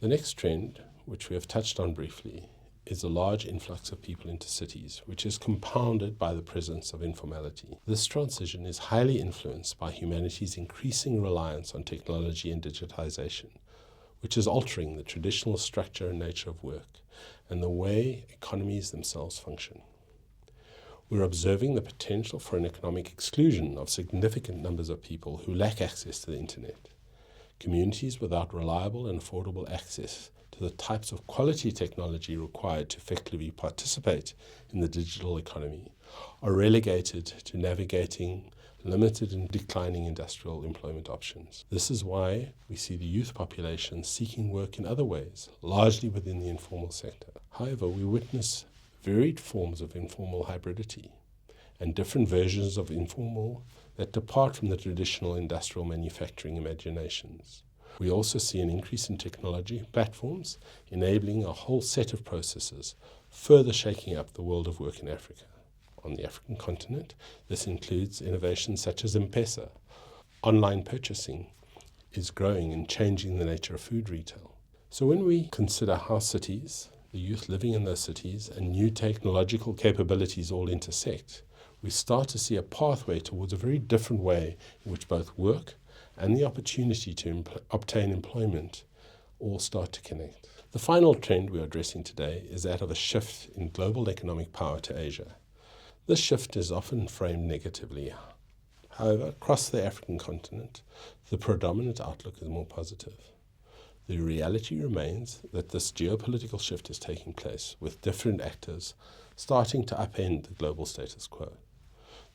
The next trend, which we have touched on briefly, is a large influx of people into cities, which is compounded by the presence of informality. This transition is highly influenced by humanity's increasing reliance on technology and digitization, which is altering the traditional structure and nature of work and the way economies themselves function. We're observing the potential for an economic exclusion of significant numbers of people who lack access to the internet. Communities without reliable and affordable access to the types of quality technology required to effectively participate in the digital economy are relegated to navigating limited and declining industrial employment options. This is why we see the youth population seeking work in other ways, largely within the informal sector. However, we witness varied forms of informal hybridity and different versions of informal that depart from the traditional industrial manufacturing imaginations. We also see an increase in technology platforms enabling a whole set of processes, further shaking up the world of work in Africa. On the African continent, this includes innovations such as M-Pesa. Online purchasing is growing and changing the nature of food retail. So when we consider how cities, the youth living in those cities, and new technological capabilities all intersect, we start to see a pathway towards a very different way in which both work and the opportunity to obtain employment all start to connect. The final trend we are addressing today is that of a shift in global economic power to Asia. This shift is often framed negatively. However, across the African continent, the predominant outlook is more positive. The reality remains that this geopolitical shift is taking place, with different actors starting to upend the global status quo.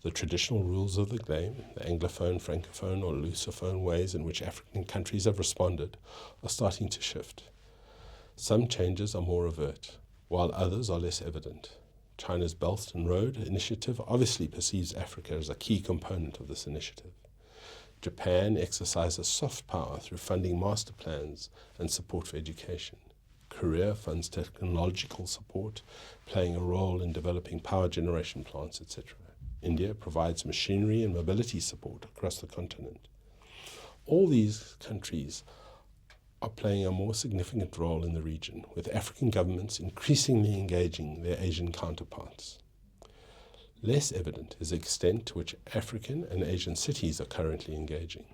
The traditional rules of the game, the Anglophone, Francophone, or Lusophone ways in which African countries have responded, are starting to shift. Some changes are more overt, while others are less evident. China's Belt and Road Initiative obviously perceives Africa as a key component of this initiative. Japan exercises soft power through funding master plans and support for education. Korea funds technological support, playing a role in developing power generation plants, etc. India provides machinery and mobility support across the continent. All these countries are playing a more significant role in the region, with African governments increasingly engaging their Asian counterparts. Less evident is the extent to which African and Asian cities are currently engaging.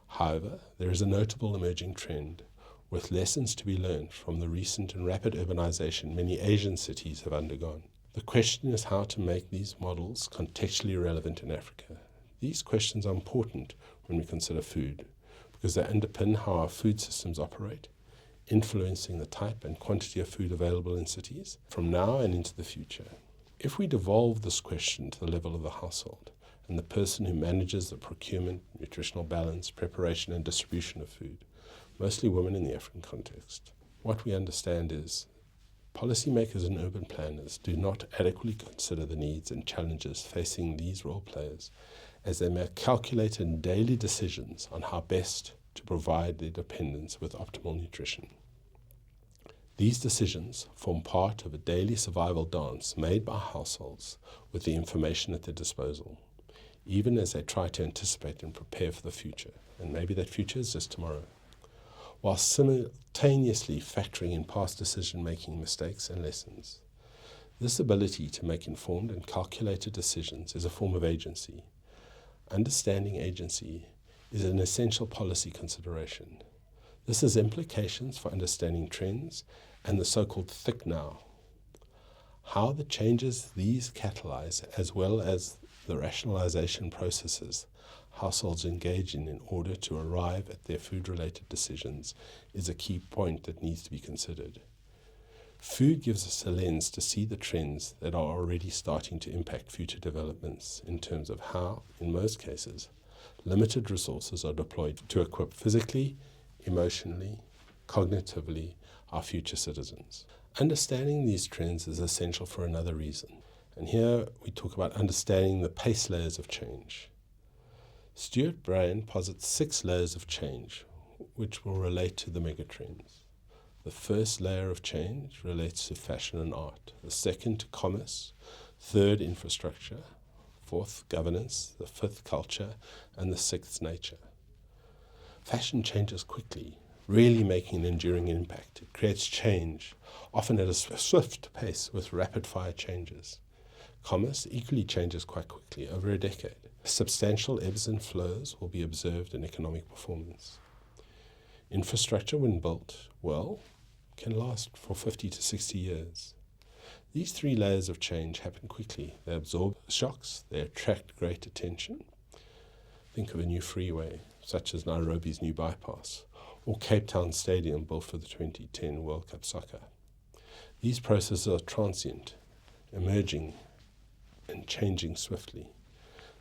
However, there is a notable emerging trend, with lessons to be learned from the recent and rapid urbanization many Asian cities have undergone. The question is how to make these models contextually relevant in Africa. These questions are important when we consider food, because they underpin how our food systems operate, influencing the type and quantity of food available in cities from now and into the future. If we devolve this question to the level of the household and the person who manages the procurement, nutritional balance, preparation and distribution of food, mostly women in the African context, what we understand is policymakers and urban planners do not adequately consider the needs and challenges facing these role players as they make calculated daily decisions on how best to provide their dependents with optimal nutrition. These decisions form part of a daily survival dance made by households with the information at their disposal, even as they try to anticipate and prepare for the future, and maybe that future is just tomorrow, while simultaneously factoring in past decision-making mistakes and lessons. This ability to make informed and calculated decisions is a form of agency. Understanding agency is an essential policy consideration. This has implications for understanding trends and the so-called thick now. How the changes these catalyze, as well as the rationalization processes households engage in order to arrive at their food-related decisions, is a key point that needs to be considered. Food gives us a lens to see the trends that are already starting to impact future developments in terms of how, in most cases, limited resources are deployed to equip physically, emotionally, cognitively our future citizens. Understanding these trends is essential for another reason. And here we talk about understanding the pace layers of change. Stuart Brand posits 6 layers of change, which will relate to the megatrends. The first layer of change relates to fashion and art, the second to commerce, third infrastructure, fourth governance, the fifth culture, and the sixth nature. Fashion changes quickly, really making an enduring impact. It creates change, often at a swift pace with rapid-fire changes. Commerce equally changes quite quickly over a decade. Substantial ebbs and flows will be observed in economic performance. Infrastructure, when built well, can last for 50 to 60 years. These three layers of change happen quickly. They absorb shocks, they attract great attention. Think of a new freeway, such as Nairobi's new bypass, or Cape Town Stadium built for the 2010 World Cup soccer. These processes are transient, emerging and changing swiftly.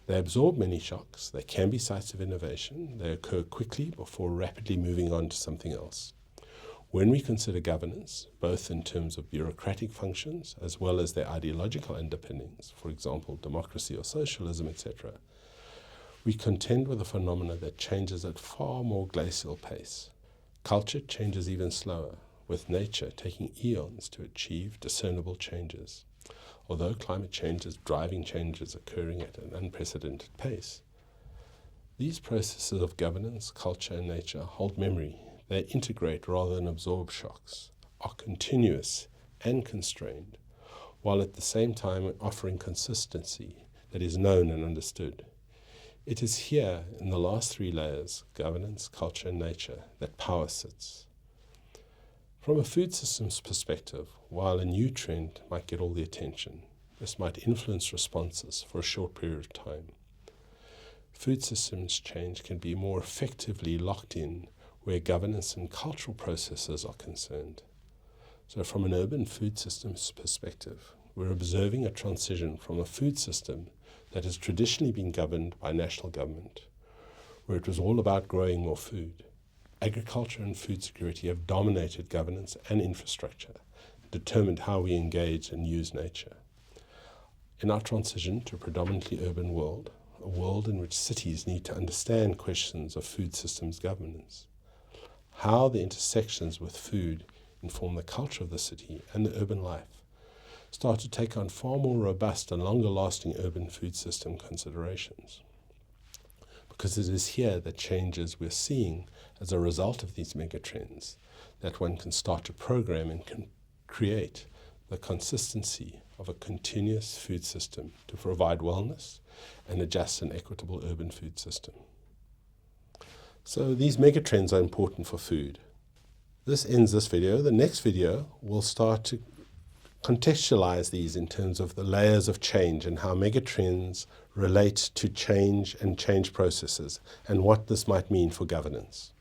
They absorb many shocks, they can be sites of innovation, they occur quickly before rapidly moving on to something else. When we consider governance, both in terms of bureaucratic functions as well as their ideological underpinnings, for example, democracy or socialism, etc., we contend with a phenomena that changes at far more glacial pace. Culture changes even slower, with nature taking eons to achieve discernible changes, although climate change is driving changes occurring at an unprecedented pace. These processes of governance, culture, and nature hold memory. They integrate rather than absorb shocks, are continuous and constrained, while at the same time offering consistency that is known and understood. It is here, in the last three layers, governance, culture, and nature, that power sits. From a food systems perspective, while a new trend might get all the attention, this might influence responses for a short period of time. Food systems change can be more effectively locked in where governance and cultural processes are concerned. So from an urban food systems perspective, we're observing a transition from a food system that has traditionally been governed by national government, where it was all about growing more food. Agriculture and food security have dominated governance and infrastructure, determined how we engage and use nature. In our transition to a predominantly urban world, a world in which cities need to understand questions of food systems governance, how the intersections with food inform the culture of the city and the urban life, start to take on far more robust and longer-lasting urban food system considerations. Because it is here that changes we're seeing as a result of these megatrends that one can start to program and can create the consistency of a continuous food system to provide wellness and a just and equitable urban food system. So these megatrends are important for food. This ends this video. The next video will start to contextualize these in terms of the layers of change and how megatrends relate to change and change processes and what this might mean for governance.